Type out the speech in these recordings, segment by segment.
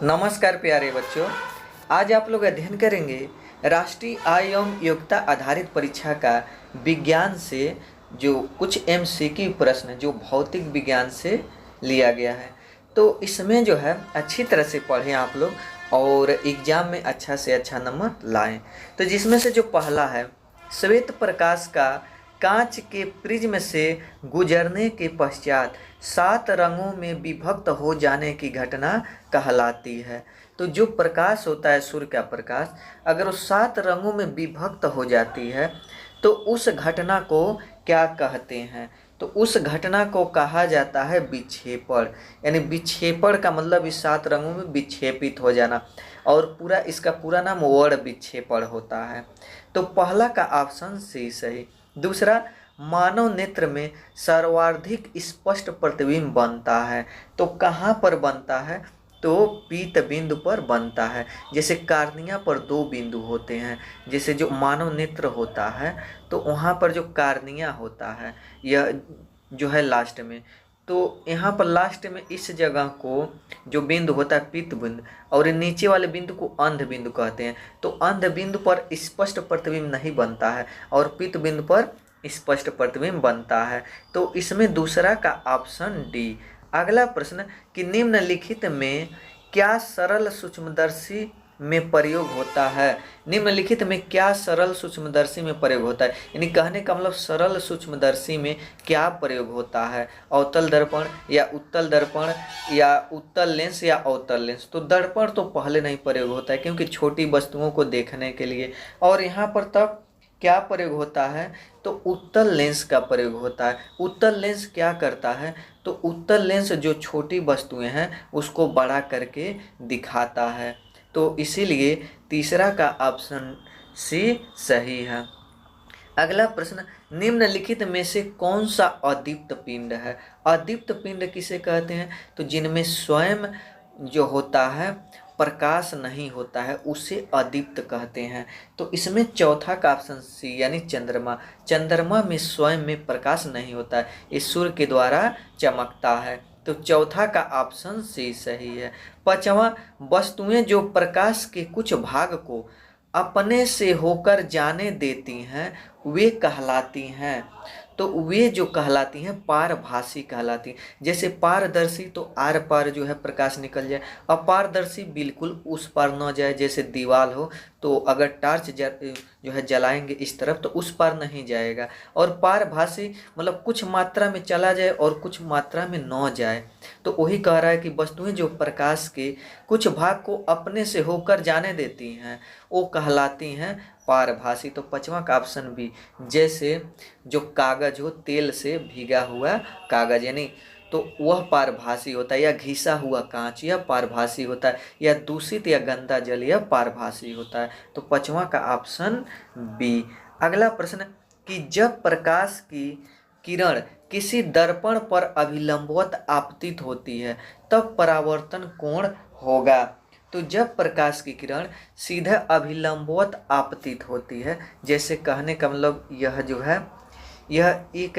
नमस्कार प्यारे बच्चों। आज आप लोग अध्ययन करेंगे राष्ट्रीय आय एवं योग्यता आधारित परीक्षा का विज्ञान से जो कुछ एमसीक्यू प्रश्न जो भौतिक विज्ञान से लिया गया है। तो इसमें जो है अच्छी तरह से पढ़ें आप लोग और एग्जाम में अच्छा से अच्छा नंबर लाएं। तो जिसमें से जो पहला है, श्वेत प्रकाश का कांच के प्रिज्म से गुजरने के पश्चात 7 रंगों में विभक्त हो जाने की घटना कहलाती है। तो जो प्रकाश होता है, सूर्य का प्रकाश, अगर वो 7 रंगों में विभक्त हो जाती है तो उस घटना को क्या कहते हैं? तो उस घटना को कहा जाता है विक्षेपण। यानी विक्षेपण का मतलब इस 7 रंगों में विक्षेपित हो जाना, और इसका पूरा नाम वर्ण विक्षेपण होता है। तो पहला का ऑप्शन सी सही। दूसरा, मानव नेत्र में सर्वाधिक स्पष्ट प्रतिबिंब बनता है। तो कहाँ पर बनता है? तो पीत बिंदु पर बनता है। जैसे कार्निया पर 2 बिंदु होते हैं, जैसे जो मानव नेत्र होता है तो वहाँ पर जो कार्निया होता है, यह जो है लास्ट में, तो यहाँ पर लास्ट में इस जगह को जो बिंदु होता है पीत बिंदु, और नीचे वाले बिंदु को अंध बिंदु कहते हैं। तो अंध बिंदु पर स्पष्ट प्रतिबिंब नहीं बनता है और पीत बिंदु पर स्पष्ट प्रतिबिंब बनता है। तो इसमें दूसरा का ऑप्शन डी। अगला प्रश्न कि निम्नलिखित में क्या सरल सूक्ष्मदर्शी में प्रयोग होता है? निम्नलिखित में क्या सरल सूक्ष्मदर्शी में प्रयोग होता है? यानी कहने का मतलब सरल सूक्ष्मदर्शी में क्या प्रयोग होता है? अवतल दर्पण या उत्तल दर्पण या उत्तल लेंस या अवतल लेंस? तो दर्पण तो पहले नहीं प्रयोग होता है क्योंकि छोटी वस्तुओं को देखने के लिए, और यहाँ पर तब क्या प्रयोग होता है? तो उत्तल लेंस का प्रयोग होता है। उत्तल लेंस क्या करता है? तो उत्तल लेंस जो छोटी वस्तुएं हैं उसको बड़ा करके दिखाता है। तो इसीलिए तीसरा का ऑप्शन सी सही है। अगला प्रश्न, निम्नलिखित में से कौन सा अदीप्त पिंड है? अदीप्त पिंड किसे कहते हैं? तो जिनमें स्वयं जो होता है प्रकाश नहीं होता है उसे अदीप्त कहते हैं। तो इसमें चौथा का ऑप्शन सी यानी चंद्रमा। चंद्रमा में स्वयं में प्रकाश नहीं होता है, इस सूर्य के द्वारा चमकता है। तो चौथा का ऑप्शन सी सही है। पांचवा, वस्तुएं जो प्रकाश के कुछ भाग को अपने से होकर जाने देती हैं वे कहलाती हैं। तो वे जो कहलाती हैं पारभासी कहलाती हैं। जैसे पारदर्शी तो आर पार जो है प्रकाश निकल जाए, अपारदर्शी बिल्कुल उस पार न जाए। जैसे दीवार हो तो अगर टार्च जो है जलाएंगे इस तरफ तो उस पार नहीं जाएगा। और पारभासी मतलब कुछ मात्रा में चला जाए और कुछ मात्रा में न जाए। तो वही कह रहा है कि वस्तुएं जो प्रकाश के कुछ भाग को अपने से होकर जाने देती हैं वो कहलाती हैं पारभासी। तो पांचवा का ऑप्शन बी, जैसे जो कागज हो, तेल से भीगा हुआ कागज, यानी तो वह पारभासी होता है, या घिसा हुआ कांच यह पारभासी होता है, या दूषित या गंदा जल यह पारभासी होता है। तो पांचवा का ऑप्शन बी। अगला प्रश्न कि जब प्रकाश की किरण किसी दर्पण पर अभिलंबवत आपतित होती है तब परावर्तन कोण होगा। तो जब प्रकाश की किरण सीधे अभिलंबवत आपतित होती है, जैसे कहने का मतलब यह जो है यह एक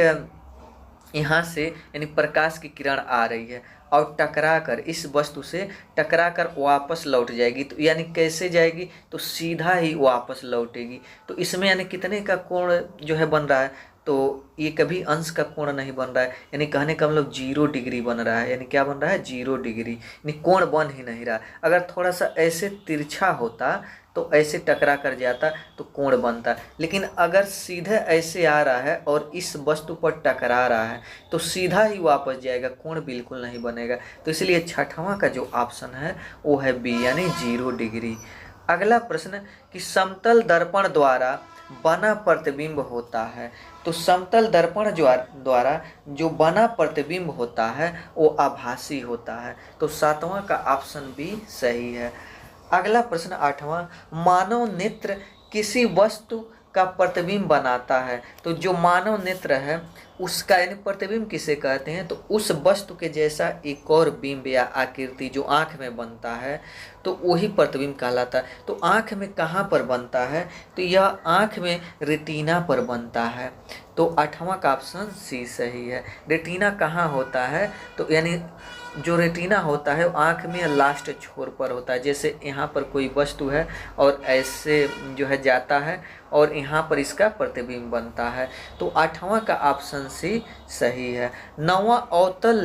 यहाँ से यानी प्रकाश की किरण आ रही है और टकरा कर इस वस्तु से टकरा कर वापस लौट जाएगी। तो यानी कैसे जाएगी? तो सीधा ही वापस लौटेगी। तो इसमें यानी कितने का कोण जो है बन रहा है? तो ये कभी अंश का कोण नहीं बन रहा है, यानी कहने का मतलब 0 डिग्री बन रहा है। यानी क्या बन रहा है? 0 डिग्री, यानी कोण बन ही नहीं रहा। अगर थोड़ा सा ऐसे तिरछा होता तो ऐसे टकरा कर जाता तो कोण बनता, लेकिन अगर सीधे ऐसे आ रहा है और इस वस्तु पर टकरा रहा है तो सीधा ही वापस जाएगा, कोण बिल्कुल नहीं बनेगा। तो इसलिए छठवां का जो ऑप्शन है वो है बी यानी 0 डिग्री। अगला प्रश्न कि समतल दर्पण द्वारा बना प्रतिबिंब होता है। तो समतल दर्पण द्वारा जो बना प्रतिबिंब होता है वो आभासी होता है। तो सातवां का ऑप्शन बी सही है। अगला प्रश्न आठवां, मानव नेत्र किसी वस्तु का प्रतिबिंब बनाता है। तो जो मानव नेत्र है उसका यानी प्रतिबिंब किसे कहते हैं? तो उस वस्तु के जैसा एक और बिंब या आकृति जो आँख में बनता है तो वही प्रतिबिंब कहलाता है। तो आँख में कहाँ पर बनता है? तो यह आँख में रेटिना पर बनता है। तो आठवां का ऑप्शन सी सही है। रेटिना कहाँ होता है? तो यानी जो रेटिना होता है वो आँख में लास्ट छोर पर होता है। जैसे यहाँ पर कोई वस्तु है और ऐसे जो है जाता है और यहाँ पर इसका प्रतिबिंब बनता है। तो 8वां का ऑप्शन सी सही है। 9वां अवतल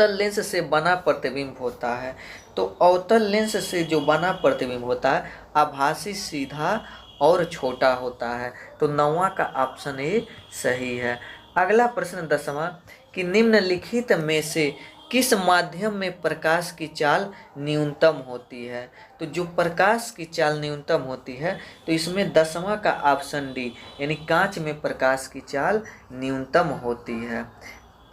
लेंस से बना प्रतिबिंब होता है। तो अवतल लेंस से जो बना प्रतिबिंब होता है आभासी, सीधा और छोटा होता है। तो 9वां का ऑप्शन ए सही है। अगला प्रश्न 10वां कि निम्नलिखित में से किस माध्यम में प्रकाश की चाल न्यूनतम होती है। तो जो प्रकाश की चाल न्यूनतम होती है तो इसमें 10वां का ऑप्शन डी यानी कांच में प्रकाश की चाल न्यूनतम होती है।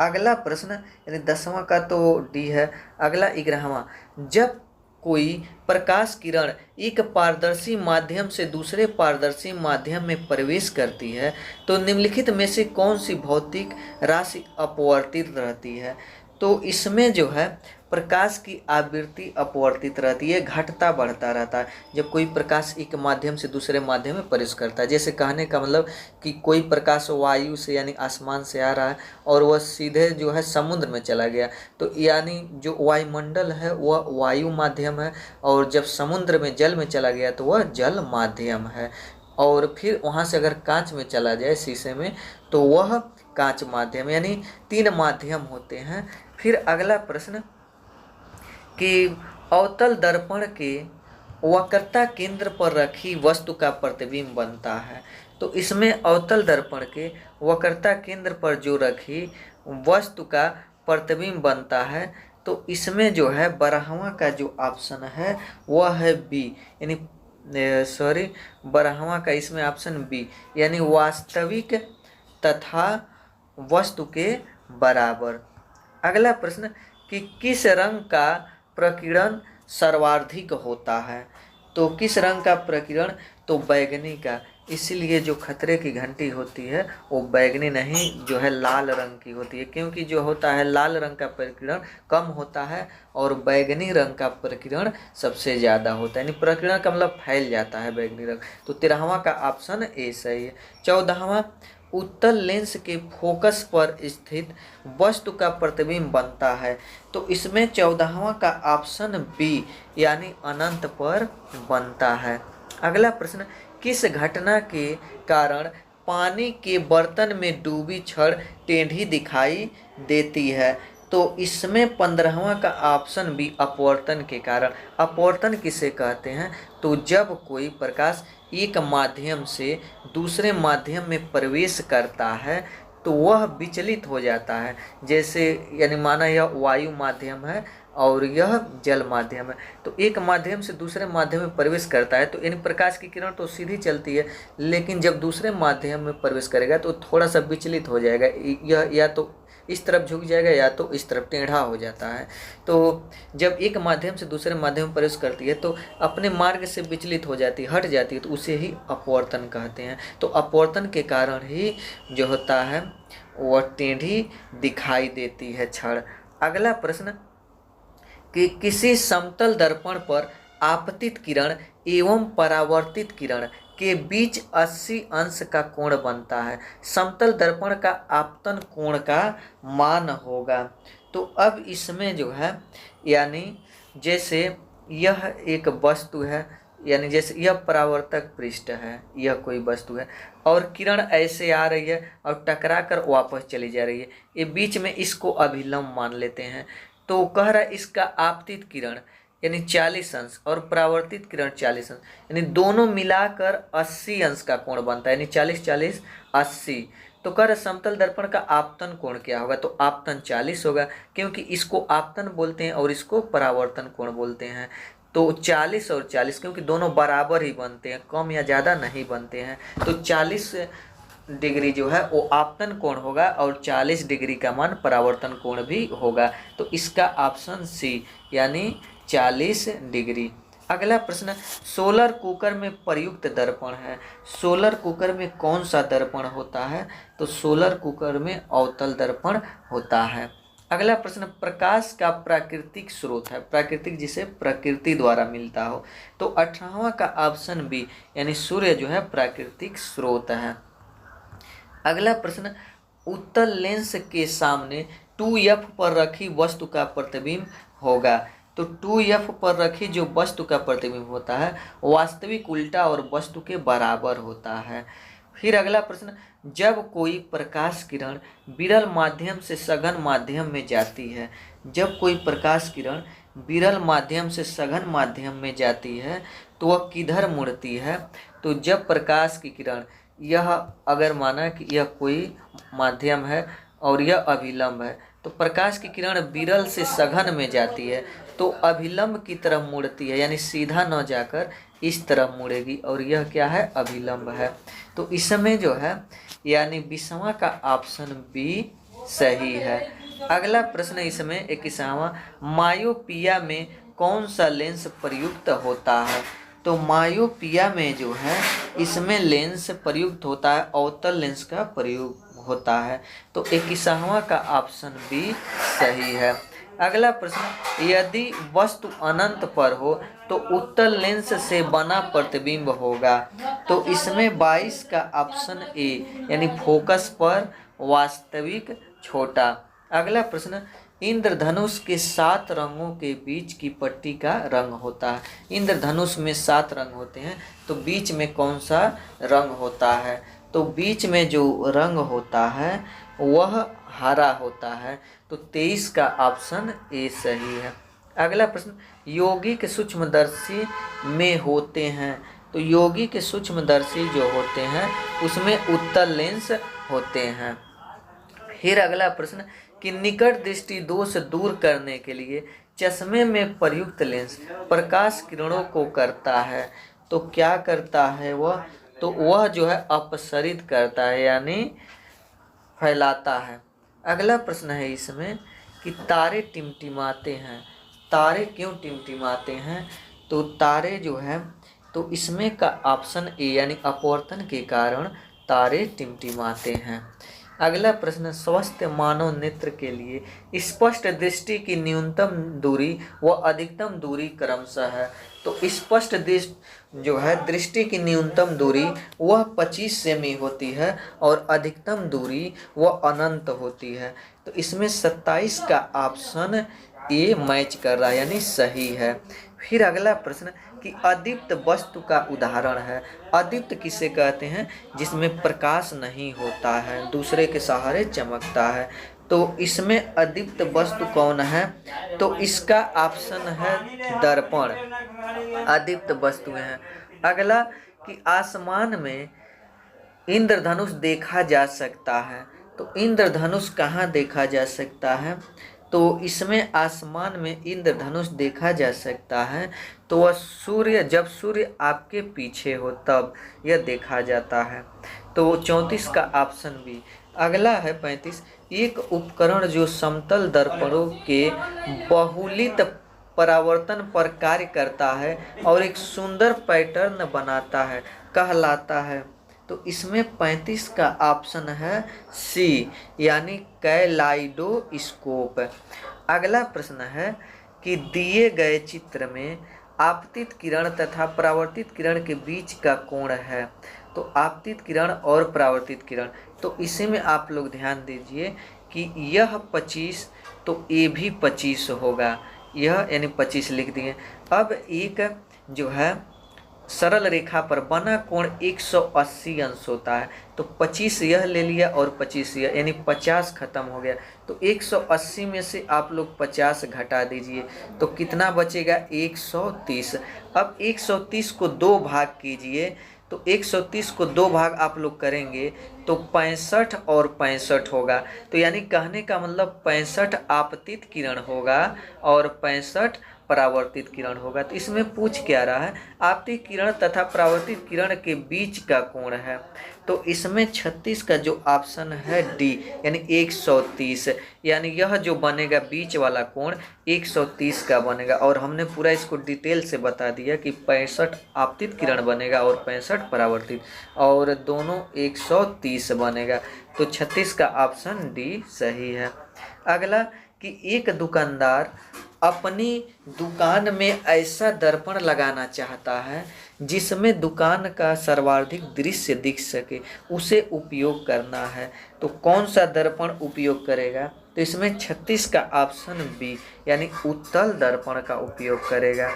अगला प्रश्न यानी 10वां का तो डी है। अगला 11वां, जब कोई प्रकाश किरण एक पारदर्शी माध्यम से दूसरे पारदर्शी माध्यम में प्रवेश करती है तो निम्नलिखित में से कौन सी भौतिक राशि अपवर्तित रहती है। तो इसमें जो है प्रकाश की आवृत्ति अपवर्तित रहती है, घटता बढ़ता रहता है जब कोई प्रकाश एक माध्यम से दूसरे माध्यम में प्रवेश करता है। जैसे कहने का मतलब कि कोई प्रकाश वायु से यानी आसमान से आ रहा है और वह सीधे जो है समुद्र में चला गया, तो यानी जो वायुमंडल है वह वायु माध्यम है, और जब समुद्र में जल में चला गया तो वह जल माध्यम है। और फिर वहाँ से अगर कांच में चला जाए शीशे में तो वह कांच माध्यम, यानी 3 माध्यम होते हैं। फिर अगला प्रश्न कि अवतल दर्पण के वक्रता केंद्र पर रखी वस्तु का प्रतिबिंब बनता है। तो इसमें अवतल दर्पण के वक्रता केंद्र पर जो रखी वस्तु का प्रतिबिंब बनता है तो इसमें जो है 12वां का जो ऑप्शन है वह है बी, यानी 12वां का इसमें ऑप्शन बी यानी वास्तविक तथा वस्तु के बराबर। अगला प्रश्न कि किस रंग का प्रकीर्णन सर्वाधिक होता है। तो किस रंग का प्रकीर्णन, तो बैगनी का, इसीलिए जो खतरे की घंटी होती है वो बैगनी नहीं जो है लाल रंग की होती है, क्योंकि जो होता है लाल रंग का प्रकीर्णन कम होता है और बैगनी रंग का प्रकीर्णन सबसे ज़्यादा होता है, यानी प्रकीर्णन का मतलब फैल जाता है बैगनी रंग। तो 13वां का ऑप्शन ए सही है। 14वां, उत्तल लेंस के फोकस पर स्थित वस्तु का प्रतिबिंब बनता है। तो इसमें 14वां का ऑप्शन बी यानी अनंत पर बनता है। अगला प्रश्न, किस घटना के कारण पानी के बर्तन में डूबी छड़ टेढ़ी दिखाई देती है। तो इसमें 15वां का ऑप्शन बी अपवर्तन के कारण। अपवर्तन किसे कहते हैं, तो जब कोई प्रकाश एक माध्यम से दूसरे माध्यम में प्रवेश करता है तो वह विचलित हो जाता है। जैसे यानी माना यह वायु माध्यम है और यह जल माध्यम है, तो एक माध्यम से दूसरे माध्यम में प्रवेश करता है तो इन प्रकाश की किरण तो सीधी चलती है, लेकिन जब दूसरे माध्यम में प्रवेश करेगा तो थोड़ा सा विचलित हो जाएगा, यह या तो इस तरफ झुक जाएगा या तो इस तरफ टेढ़ा हो जाता है। तो जब एक माध्यम से दूसरे माध्यम में प्रवेश करती है तो अपने मार्ग से विचलित हो जाती है, हट जाती है, तो उसे ही अपवर्तन कहते हैं। तो अपवर्तन के कारण ही जो होता है वह टेढ़ी दिखाई देती है छड़। अगला प्रश्न कि किसी समतल दर्पण पर आपतित किरण एवं परावर्तित किरण के बीच 80 अंश का कोण बनता है। समतल दर्पण का आपतन कोण का मान होगा। तो अब इसमें जो है यानी जैसे यह एक वस्तु है, यानी जैसे यह परावर्तक पृष्ठ है, यह कोई वस्तु है और किरण ऐसे आ रही है और टकरा कर वापस चली जा रही है, ये बीच में इसको अभिलंब मान लेते हैं। तो कह रहा है इसका आपतित किरण यानी 40 अंश और परावर्तित किरण 40 अंश, यानी दोनों मिलाकर 80 अंश का कोण बनता है, यानी 40 40 80। तो कह रहे समतल दर्पण का आपतन कोण क्या होगा, तो आपतन 40 होगा, क्योंकि इसको आपतन बोलते हैं और इसको परावर्तन कोण बोलते हैं। तो 40 और 40 क्योंकि दोनों बराबर ही बनते हैं, कम या ज़्यादा नहीं बनते हैं, तो 40 डिग्री जो है वो आपतन कोण होगा और 40 डिग्री का मान परावर्तन कोण भी होगा। तो इसका ऑप्शन सी यानी 40 डिग्री। अगला प्रश्न, सोलर कुकर में प्रयुक्त दर्पण है। सोलर कुकर में कौन सा दर्पण होता है, तो सोलर कुकर में अवतल दर्पण होता है। अगला प्रश्न, प्रकाश का प्राकृतिक स्रोत है, प्राकृतिक जिसे प्रकृति द्वारा मिलता हो। तो 18वां का ऑप्शन बी यानी सूर्य जो है प्राकृतिक स्रोत है। अगला प्रश्न, उत्तल लेंस के सामने 2F पर रखी वस्तु का प्रतिबिंब होगा। तो 2F पर रखी जो वस्तु का प्रतिबिंब होता है वास्तविक उल्टा और वस्तु के बराबर होता है। फिर अगला प्रश्न, जब कोई प्रकाश किरण विरल माध्यम से सघन माध्यम में जाती है, जब कोई प्रकाश किरण विरल माध्यम से सघन माध्यम में जाती है तो वह किधर मुड़ती है? तो जब प्रकाश की किरण, यह अगर माना कि यह कोई माध्यम है और यह अभिलंब है, तो प्रकाश की किरण विरल से सघन में जाती है तो अभिलंब की तरफ मुड़ती है, यानी सीधा न जाकर इस तरफ मुड़ेगी, और यह क्या है? अभिलंब है। तो इसमें जो है यानी 20वां का ऑप्शन बी सही है। अगला प्रश्न इसमें 21वां, मायोपिया में कौन सा लेंस प्रयुक्त होता है? तो मायोपिया में जो है इसमें लेंस प्रयुक्त होता है, अवतल लेंस का प्रयोग होता है। तो 21वां का ऑप्शन बी सही है। अगला प्रश्न, यदि वस्तु अनंत पर हो तो उत्तल लेंस से बना प्रतिबिंब होगा। तो इसमें 22 का ऑप्शन ए यानी फोकस पर वास्तविक छोटा। अगला प्रश्न, इंद्रधनुष के 7 रंगों के बीच की पट्टी का रंग होता है। इंद्रधनुष में 7 रंग होते हैं, तो बीच में कौन सा रंग होता है? तो बीच में जो रंग होता है वह हरा होता है। तो 23 का ऑप्शन ए सही है। अगला प्रश्न, योगी के सूक्ष्मदर्शी में होते हैं। तो योगी के सूक्ष्मदर्शी जो होते हैं उसमें उत्तल लेंस होते हैं। फिर अगला प्रश्न, कि निकट दृष्टि दोष दूर करने के लिए चश्मे में प्रयुक्त लेंस प्रकाश किरणों को करता है। तो क्या करता है वह? तो वह जो है अपसरित करता है, यानी फैलाता है। अगला प्रश्न है इसमें कि तारे टिमटिमाते हैं, तारे क्यों टिमटिमाते हैं? तो तारे जो है, तो इसमें का ऑप्शन ए यानी अपवर्तन के कारण तारे टिमटिमाते हैं। अगला प्रश्न, स्वस्थ मानव नेत्र के लिए स्पष्ट दृष्टि की न्यूनतम दूरी व अधिकतम दूरी क्रमशः है। तो स्पष्ट दृष्टि जो है दृष्टि की न्यूनतम दूरी वह 25 सेमी होती है और अधिकतम दूरी वह अनंत होती है। तो इसमें 27 का ऑप्शन ए मैच कर रहा है, यानी सही है। फिर अगला प्रश्न कि अदीप्त वस्तु का उदाहरण है। अदीप्त किसे कहते हैं? जिसमें प्रकाश नहीं होता है, दूसरे के सहारे चमकता है। तो इसमें अदीप्त वस्तु कौन है? तो इसका ऑप्शन है दर्पण, अदीप्त वस्तुएं हैं। अगला कि आसमान में इंद्रधनुष देखा जा सकता है। तो इंद्रधनुष कहाँ देखा जा सकता है? तो इसमें आसमान में इंद्रधनुष देखा जा सकता है तो वह सूर्य, जब सूर्य आपके पीछे हो तब यह देखा जाता है। तो 34 का ऑप्शन बी। अगला है 35, एक उपकरण जो समतल दर्पणों के बहुलित परावर्तन पर कार्य करता है और एक सुंदर पैटर्न बनाता है कहलाता है। तो इसमें 35 का ऑप्शन है सी यानी कैलाइडोस्कोप। अगला प्रश्न है कि दिए गए चित्र में आपतित किरण तथा परावर्तित किरण के बीच का कोण है। तो आपतित किरण और परावर्तित किरण, तो इसी में आप लोग ध्यान दीजिए कि यह 25 तो ए भी 25 होगा, यह यानी 25 लिख दिए। अब एक जो है सरल रेखा पर बना कोण 180 अंश होता है। तो 25 यह ले लिया और 25 यह, यानी 50 खत्म हो गया। तो 180 में से आप लोग 50 घटा दीजिए तो कितना बचेगा? 130। अब 130 को 2 भाग कीजिए, तो 130 को 2 भाग आप लोग करेंगे तो 65 और 65 होगा। तो यानी कहने का मतलब 65 आपतित किरण होगा और 65 परावर्तित किरण होगा। तो इसमें पूछ क्या रहा है? आपतित किरण तथा परावर्तित किरण के बीच का कोण है। तो इसमें 36 का जो ऑप्शन है डी यानी 130, यानी यह जो बनेगा बीच वाला कोण 130 का बनेगा। और हमने पूरा इसको डिटेल से बता दिया कि 65 आपतित किरण बनेगा और 65 परावर्तित, और दोनों 130 बनेगा। तो 36 का ऑप्शन डी सही है। अगला कि एक दुकानदार अपनी दुकान में ऐसा दर्पण लगाना चाहता है जिसमें दुकान का सर्वाधिक दृश्य दिख सके उसे उपयोग करना है। तो कौन सा दर्पण उपयोग करेगा? तो इसमें 36 का ऑप्शन बी यानी उत्तल दर्पण का उपयोग करेगा।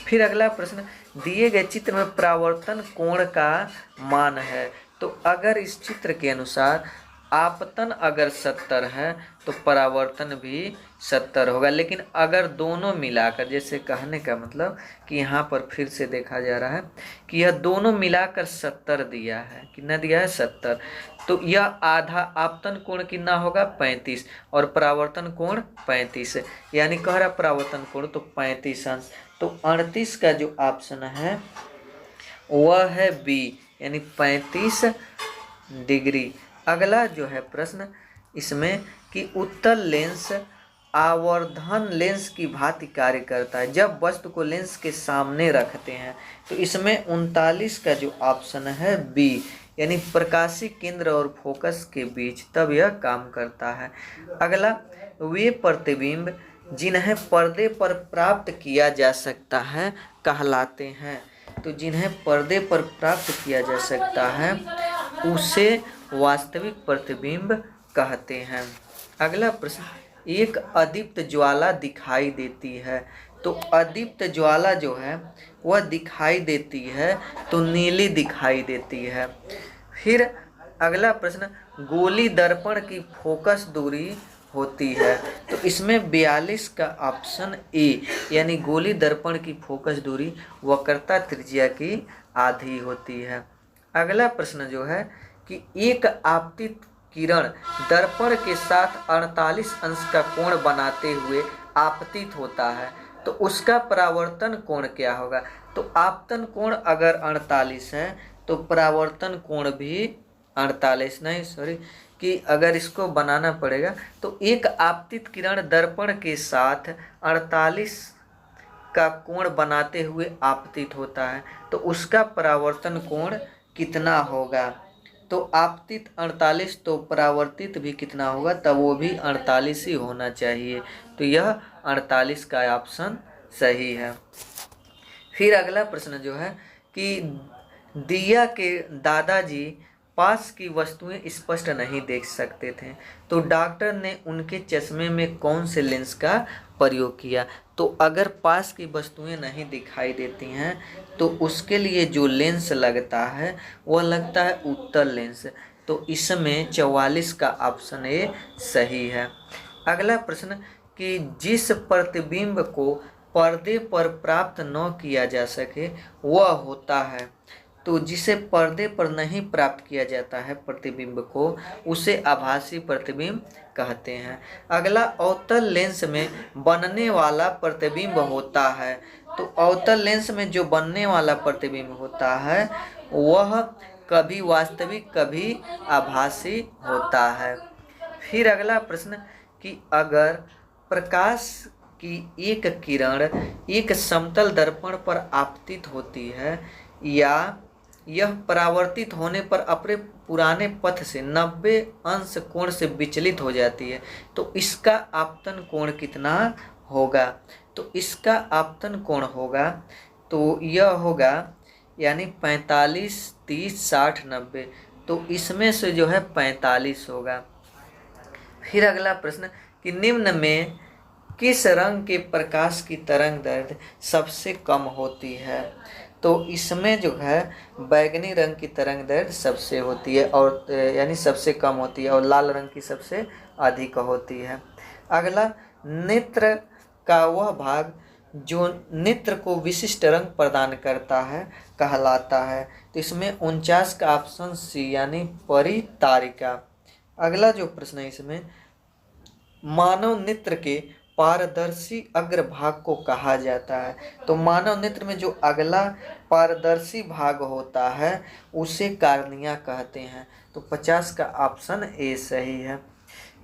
फिर अगला प्रश्न, दिए गए चित्र में परावर्तन कोण का मान है। तो अगर इस चित्र के अनुसार आपतन अगर 70 है तो परावर्तन भी 70 होगा। लेकिन अगर दोनों मिलाकर, जैसे कहने का मतलब कि यहाँ पर फिर से देखा जा रहा है कि यह दोनों मिलाकर 70 दिया है, कितना दिया है? 70। तो यह आधा आपतन कोण कितना होगा? 35 और परावर्तन कोण 35 है, यानी कह रहा परावर्तन कोण तो 35 अंश। तो 38 का जो ऑप्शन है वह है बी यानी 35 डिग्री। अगला जो है प्रश्न इसमें कि उत्तल लेंस आवर्धन लेंस की भांति कार्य करता है जब वस्तु को लेंस के सामने रखते हैं। तो इसमें 39 का जो ऑप्शन है बी यानी प्रकाशीय केंद्र और फोकस के बीच तब यह काम करता है। अगला, वे प्रतिबिंब जिन्हें पर्दे पर प्राप्त किया जा सकता है कहलाते हैं। तो जिन्हें पर्दे पर प्राप्त किया जा सकता है उसे वास्तविक प्रतिबिंब कहते हैं। अगला प्रश्न, एक अदीप्त ज्वाला दिखाई देती है। तो अदीप्त ज्वाला जो है वह दिखाई देती है तो नीली दिखाई देती है। फिर अगला प्रश्न, गोली दर्पण की फोकस दूरी होती है। तो इसमें 42 का ऑप्शन ए यानी गोली दर्पण की फोकस दूरी वक्रता त्रिज्या की आधी होती है। अगला प्रश्न जो है कि एक आपतित किरण दर्पण के साथ 48 अंश का कोण बनाते हुए आपतित होता है तो उसका परावर्तन कोण क्या होगा? तो आपतन कोण अगर 48 है तो परावर्तन कोण भी 48 नहीं सॉरी कि अगर इसको बनाना पड़ेगा तो एक आपतित किरण दर्पण के साथ 48 का कोण बनाते हुए आपतित होता है तो उसका परावर्तन कोण कितना होगा? तो आपतित 48 तो परावर्तित भी कितना होगा? तब वो भी 48 ही होना चाहिए। तो यह 48 का ऑप्शन सही है। फिर अगला प्रश्न जो है कि दिया के दादाजी पास की वस्तुएं स्पष्ट नहीं देख सकते थे तो डॉक्टर ने उनके चश्मे में कौन से लेंस का प्रयोग किया? तो अगर पास की वस्तुएं नहीं दिखाई देती हैं तो उसके लिए जो लेंस लगता है वह लगता है उत्तल लेंस। तो इसमें 44 का ऑप्शन ए सही है। अगला प्रश्न कि जिस प्रतिबिंब को पर्दे पर प्राप्त न किया जा सके वह होता है। तो जिसे पर्दे पर नहीं प्राप्त किया जाता है प्रतिबिंब को उसे आभासी प्रतिबिंब कहते हैं। अगला, अवतल लेंस में बनने वाला प्रतिबिंब होता है। तो अवतल लेंस में जो बनने वाला प्रतिबिंब होता है वह कभी वास्तविक कभी आभासी होता है। फिर अगला प्रश्न कि अगर प्रकाश की एक किरण एक समतल दर्पण पर आपतित होती है या यह परावर्तित होने पर अपने पुराने पथ से 90 अंश कोण से विचलित हो जाती है तो इसका आपतन कोण कितना होगा? तो इसका आपतन कोण होगा तो यह होगा यानी 45, 30, 60, 90। तो इसमें से जो है 45 होगा। फिर अगला प्रश्न कि निम्न में किस रंग के प्रकाश की तरंग दैर्घ्य सबसे कम होती है? तो इसमें जो है बैगनी रंग की तरंग दैर्घ्य सबसे होती है और यानी सबसे कम होती है और लाल रंग की सबसे अधिक होती है। अगला, नेत्र का वह भाग जो नेत्र को विशिष्ट रंग प्रदान करता है कहलाता है। तो इसमें 49 का ऑप्शन सी यानी परितारिका। अगला जो प्रश्न है इसमें मानव नेत्र के पारदर्शी अग्रभाग को कहा जाता है। तो मानव नेत्र में जो अगला पारदर्शी भाग होता है उसे कार्निया कहते हैं। तो 50 का ऑप्शन ए सही है।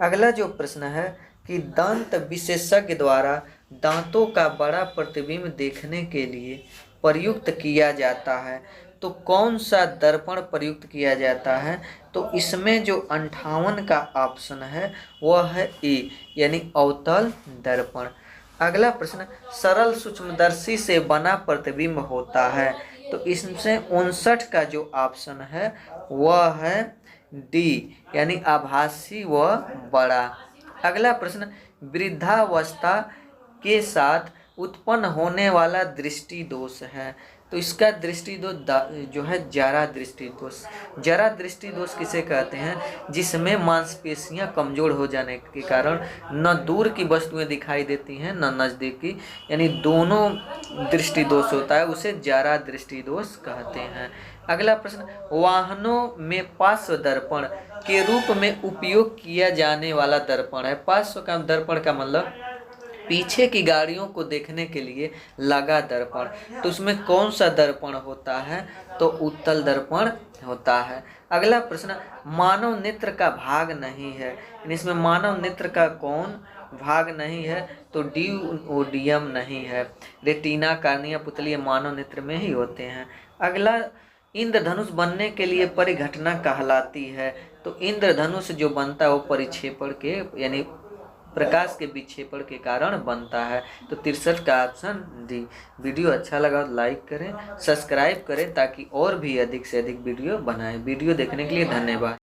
अगला जो प्रश्न है कि दंत विशेषज्ञ द्वारा दांतों का बड़ा प्रतिबिंब देखने के लिए प्रयुक्त किया जाता है तो कौन सा दर्पण प्रयुक्त किया जाता है? तो इसमें जो 58 का ऑप्शन है वह है ए यानी अवतल दर्पण। अगला प्रश्न, सरल सूक्ष्मदर्शी से बना प्रतिबिंब होता है तो इसमें 59 का जो ऑप्शन है वह है डी, यानी आभासी व बड़ा। अगला प्रश्न, वृद्धावस्था के साथ उत्पन्न होने वाला दृष्टि दोष है। तो इसका दृष्टि दोष जो है जरा दृष्टि दोष। जरा दृष्टि दोष किसे कहते हैं? जिसमें मांसपेशियां कमजोर हो जाने के कारण न दूर की वस्तुएं दिखाई देती हैं न नजदीक की, यानी दोनों दृष्टि दोष होता है, उसे जरा दृष्टि दोष कहते हैं। अगला प्रश्न, वाहनों में पार्श्व दर्पण के रूप में उपयोग किया जाने वाला दर्पण है। पार्श्व का दर्पण का मतलब पीछे की गाड़ियों को देखने के लिए लगा दर्पण। तो उसमें कौन सा दर्पण होता है? तो उत्तल दर्पण होता है। अगला प्रश्न, मानव नेत्र का भाग नहीं है। इसमें मानव नेत्र का कौन भाग नहीं है? तो डिओडियम नहीं है। रेटिना, कार्निया, पुतली मानव नेत्र में ही होते हैं। अगला, इंद्रधनुष बनने के लिए परिघटना कहलाती है। तो इंद्रधनुष जो बनता है वो परिक्षेपण के यानी प्रकाश के विक्षेपण के कारण बनता है। तो 63 का ऑप्शन डी। वीडियो अच्छा लगा तो लाइक करें, सब्सक्राइब करें ताकि और भी अधिक से अधिक वीडियो बनाएं। वीडियो देखने के लिए धन्यवाद।